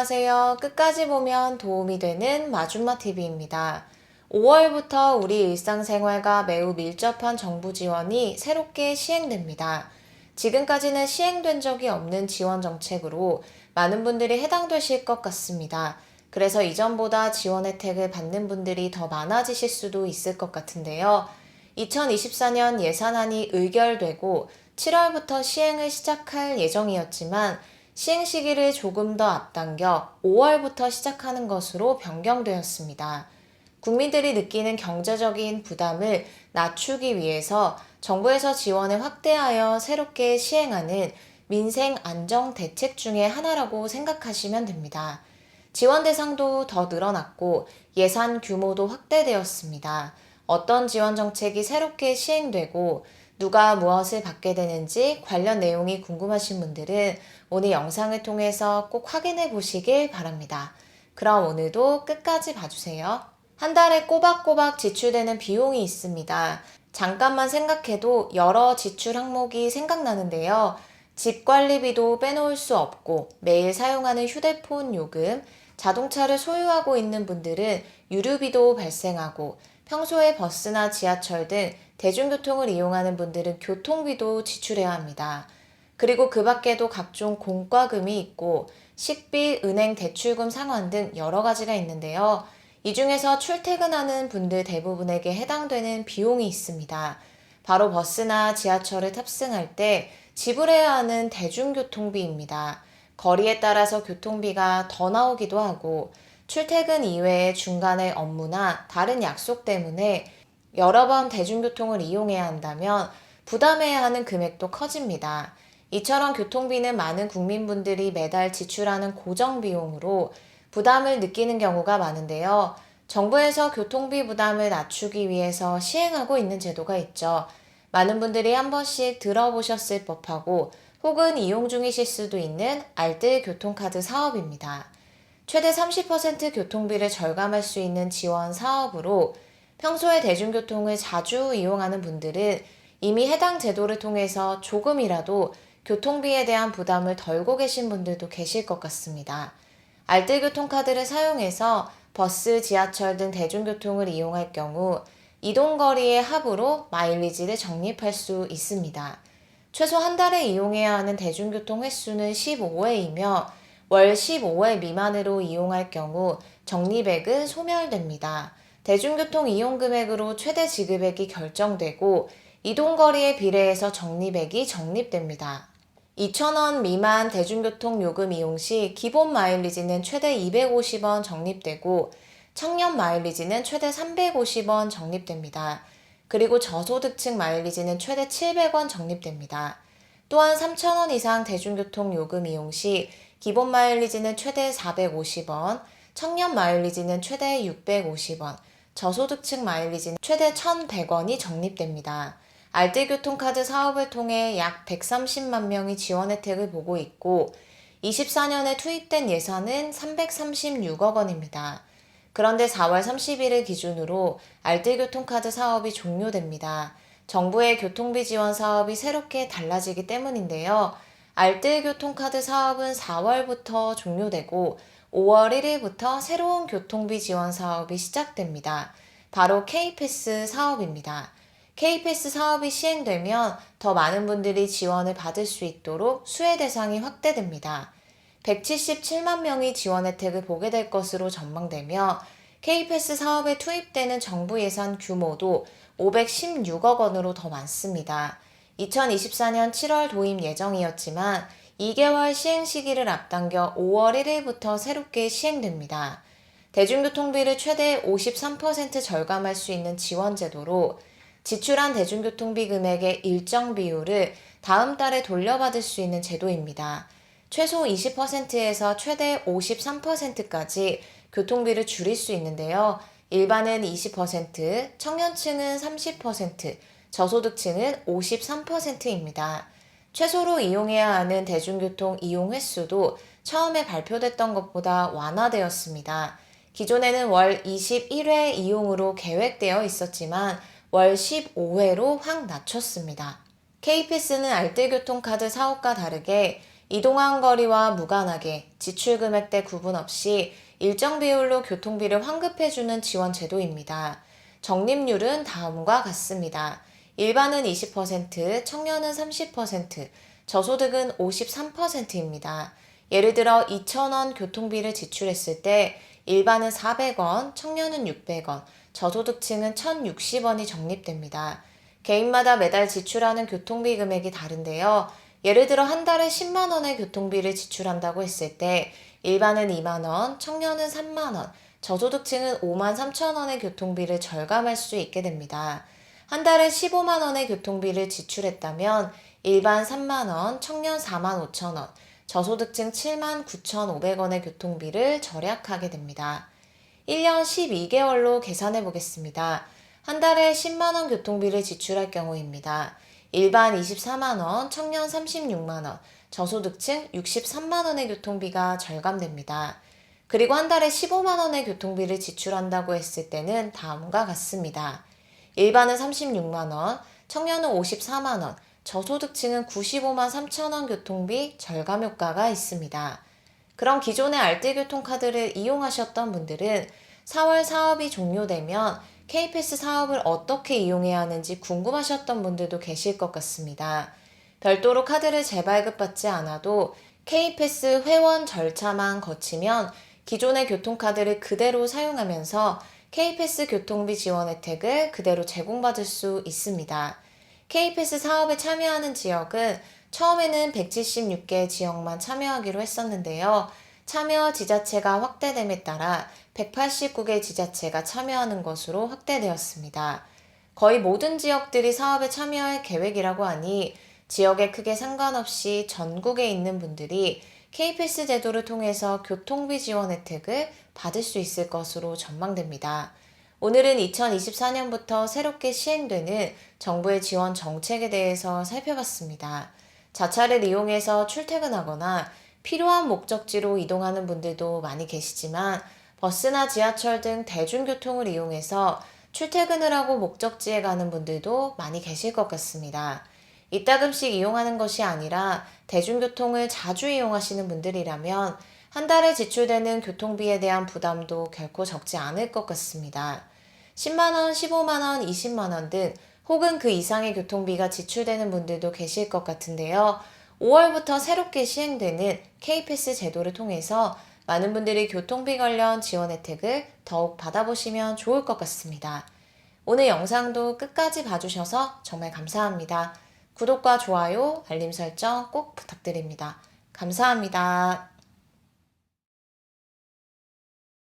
안녕하세요. 끝까지 보면 도움이 되는 마준마TV입니다. 5월부터 우리 일상생활과 매우 밀접한 정부 지원이 새롭게 시행됩니다. 지금까지는 시행된 적이 없는 지원 정책으로 많은 분들이 해당되실 것 같습니다. 그래서 이전보다 지원 혜택을 받는 분들이 더 많아지실 수도 있을 것 같은데요. 2024년 예산안이 의결되고 7월부터 시행을 시작할 예정이었지만 시행 시기를 조금 더 앞당겨 5월부터 시작하는 것으로 변경되었습니다. 국민들이 느끼는 경제적인 부담을 낮추기 위해서 정부에서 지원을 확대하여 새롭게 시행하는 민생 안정 대책 중의 하나라고 생각하시면 됩니다. 지원 대상도 더 늘어났고 예산 규모도 확대되었습니다. 어떤 지원 정책이 새롭게 시행되고 누가 무엇을 받게 되는지 관련 내용이 궁금하신 분들은 오늘 영상을 통해서 꼭 확인해 보시길 바랍니다. 그럼 오늘도 끝까지 봐주세요. 한 달에 꼬박꼬박 지출되는 비용이 있습니다. 잠깐만 생각해도 여러 지출 항목이 생각나는데요. 집 관리비도 빼놓을 수 없고 매일 사용하는 휴대폰 요금, 자동차를 소유하고 있는 분들은 유류비도 발생하고 평소에 버스나 지하철 등 대중교통을 이용하는 분들은 교통비도 지출해야 합니다. 그리고 그 밖에도 각종 공과금이 있고 식비, 은행 대출금 상환 등 여러 가지가 있는데요. 이 중에서 출퇴근하는 분들 대부분에게 해당되는 비용이 있습니다. 바로 버스나 지하철을 탑승할 때 지불해야 하는 대중교통비입니다. 거리에 따라서 교통비가 더 나오기도 하고 출퇴근 이외에 중간에 업무나 다른 약속 때문에 여러 번 대중교통을 이용해야 한다면 부담해야 하는 금액도 커집니다. 이처럼 교통비는 많은 국민분들이 매달 지출하는 고정비용으로 부담을 느끼는 경우가 많은데요. 정부에서 교통비 부담을 낮추기 위해서 시행하고 있는 제도가 있죠. 많은 분들이 한 번씩 들어보셨을 법하고 혹은 이용 중이실 수도 있는 알뜰 교통카드 사업입니다. 최대 30% 교통비를 절감할 수 있는 지원 사업으로 평소에 대중교통을 자주 이용하는 분들은 이미 해당 제도를 통해서 조금이라도 교통비에 대한 부담을 덜고 계신 분들도 계실 것 같습니다. 알뜰교통카드를 사용해서 버스, 지하철 등 대중교통을 이용할 경우 이동거리의 합으로 마일리지를 적립할 수 있습니다. 최소 한 달에 이용해야 하는 대중교통 횟수는 15회이며 월 15회 미만으로 이용할 경우 적립액은 소멸됩니다. 대중교통 이용 금액으로 최대 지급액이 결정되고 이동거리에 비례해서 적립액이 적립됩니다. 2,000원 미만 대중교통 요금 이용 시 기본 마일리지는 최대 250원 적립되고 청년 마일리지는 최대 350원 적립됩니다. 그리고 저소득층 마일리지는 최대 700원 적립됩니다. 또한 3,000원 이상 대중교통 요금 이용 시 기본 마일리지는 최대 450원, 청년 마일리지는 최대 650원, 저소득층 마일리지는 최대 1,100원이 적립됩니다. 알뜰교통카드 사업을 통해 약 130만 명이 지원 혜택을 보고 있고 24년에 투입된 예산은 336억 원입니다. 그런데 4월 30일을 기준으로 알뜰교통카드 사업이 종료됩니다. 정부의 교통비 지원 사업이 새롭게 달라지기 때문인데요. 알뜰교통카드 사업은 4월부터 종료되고 5월 1일부터 새로운 교통비 지원 사업이 시작됩니다. 바로 K패스 사업입니다. K패스 사업이 시행되면 더 많은 분들이 지원을 받을 수 있도록 수혜 대상이 확대됩니다. 177만 명이 지원 혜택을 보게 될 것으로 전망되며 K패스 사업에 투입되는 정부 예산 규모도 516억 원으로 더 많습니다. 2024년 7월 도입 예정이었지만 2개월 시행 시기를 앞당겨 5월 1일부터 새롭게 시행됩니다. 대중교통비를 최대 53% 절감할 수 있는 지원 제도로 지출한 대중교통비 금액의 일정 비율을 다음 달에 돌려받을 수 있는 제도입니다. 최소 20%에서 최대 53%까지 교통비를 줄일 수 있는데요. 일반은 20%, 청년층은 30%, 저소득층은 53%입니다. 최소로 이용해야 하는 대중교통 이용 횟수도 처음에 발표됐던 것보다 완화되었습니다. 기존에는 월 21회 이용으로 계획되어 있었지만 월 15회로 확 낮췄습니다. K패스는 알뜰교통카드 사업과 다르게 이동한 거리와 무관하게 지출 금액대 구분 없이 일정 비율로 교통비를 환급해주는 지원 제도입니다. 적립률은 다음과 같습니다. 일반은 20%, 청년은 30%, 저소득은 53%입니다. 예를 들어 2,000원 교통비를 지출했을 때 일반은 400원, 청년은 600원, 저소득층은 1,060원이 적립됩니다. 개인마다 매달 지출하는 교통비 금액이 다른데요. 예를 들어 한 달에 10만 원의 교통비를 지출한다고 했을 때 일반은 2만 원, 청년은 3만 원, 저소득층은 5만 3천 원의 교통비를 절감할 수 있게 됩니다. 한 달에 15만 원의 교통비를 지출했다면 일반 3만 원, 청년 4만 5천 원, 저소득층 7만 9,500원의 교통비를 절약하게 됩니다. 1년 12개월로 계산해 보겠습니다. 한 달에 10만 원 교통비를 지출할 경우입니다. 일반 24만 원, 청년 36만 원, 저소득층 63만 원의 교통비가 절감됩니다. 그리고 한 달에 15만 원의 교통비를 지출한다고 했을 때는 다음과 같습니다. 일반은 36만 원, 청년은 54만 원, 저소득층은 95만 3천 원 교통비 절감 효과가 있습니다. 그럼 기존의 알뜰교통카드를 이용하셨던 분들은 4월 사업이 종료되면 K패스 사업을 어떻게 이용해야 하는지 궁금하셨던 분들도 계실 것 같습니다. 별도로 카드를 재발급받지 않아도 K패스 회원 절차만 거치면 기존의 교통카드를 그대로 사용하면서 K패스 교통비 지원 혜택을 그대로 제공받을 수 있습니다. K패스 사업에 참여하는 지역은 처음에는 176개 지역만 참여하기로 했었는데요. 참여 지자체가 확대됨에 따라 189개 지자체가 참여하는 것으로 확대되었습니다. 거의 모든 지역들이 사업에 참여할 계획이라고 하니 지역에 크게 상관없이 전국에 있는 분들이 K패스 제도를 통해서 교통비 지원 혜택을 받을 수 있을 것으로 전망됩니다. 오늘은 2024년부터 새롭게 시행되는 정부의 지원 정책에 대해서 살펴봤습니다. 자차를 이용해서 출퇴근하거나 필요한 목적지로 이동하는 분들도 많이 계시지만 버스나 지하철 등 대중교통을 이용해서 출퇴근을 하고 목적지에 가는 분들도 많이 계실 것 같습니다. 이따금씩 이용하는 것이 아니라 대중교통을 자주 이용하시는 분들이라면 한 달에 지출되는 교통비에 대한 부담도 결코 적지 않을 것 같습니다. 10만원, 15만원, 20만원 등 혹은 그 이상의 교통비가 지출되는 분들도 계실 것 같은데요. 5월부터 새롭게 시행되는 K패스 제도를 통해서 많은 분들이 교통비 관련 지원 혜택을 더욱 받아보시면 좋을 것 같습니다. 오늘 영상도 끝까지 봐주셔서 정말 감사합니다. 구독과 좋아요, 알림 설정 꼭 부탁드립니다. 감사합니다.